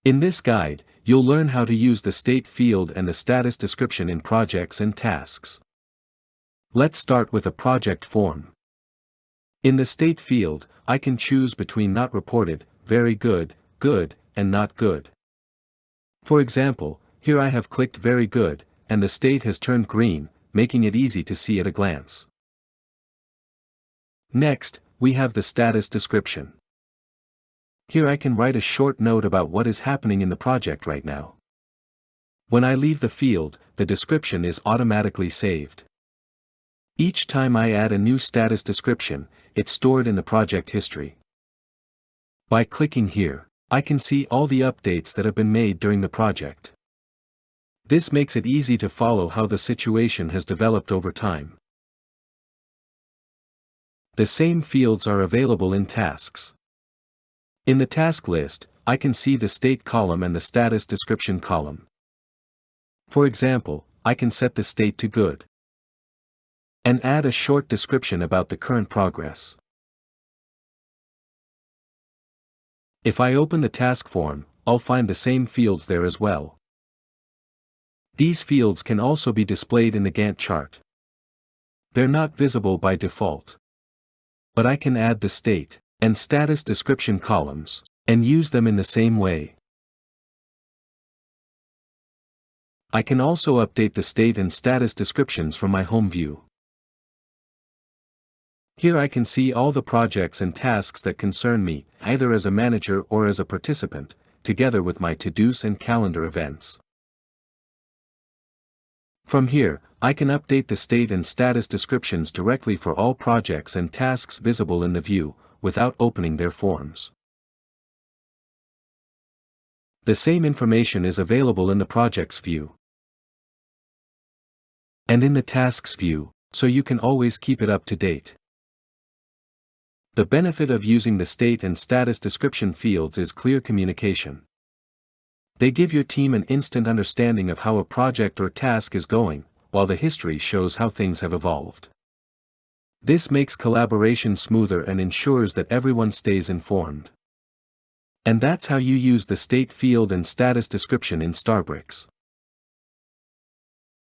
In this guide, you'll learn how to use the state field and the status description in projects and tasks. Let's start with a project form. In the state field, I can choose between not reported, very good, good, and not good. For example, here I have clicked very good, and the state has turned green, making it easy to see at a glance. Next, we have the status description. Here I can write a short note about what is happening in the project right now. When I leave the field, the description is automatically saved. Each time I add a new status description, it's stored in the project history. By clicking here, I can see all the updates that have been made during the project. This makes it easy to follow how the situation has developed over time. The same fields are available in tasks. In the task list, I can see the state column and the status description column. For example, I can set the state to good and add a short description about the current progress. If I open the task form, I'll find the same fields there as well. These fields can also be displayed in the Gantt chart. They're not visible by default, but I can add the state and status description columns, and use them in the same way. I can also update the state and status descriptions from my home view. Here I can see all the projects and tasks that concern me, either as a manager or as a participant, together with my to-dos and calendar events. From here, I can update the state and status descriptions directly for all projects and tasks visible in the view, without opening their forms. The same information is available in the projects view and in the tasks view, so you can always keep it up to date. The benefit of using the state and status description fields is clear communication. They give your team an instant understanding of how a project or task is going, while the history shows how things have evolved. This makes collaboration smoother and ensures that everyone stays informed. And that's how you use the state field and status description in Starbrix.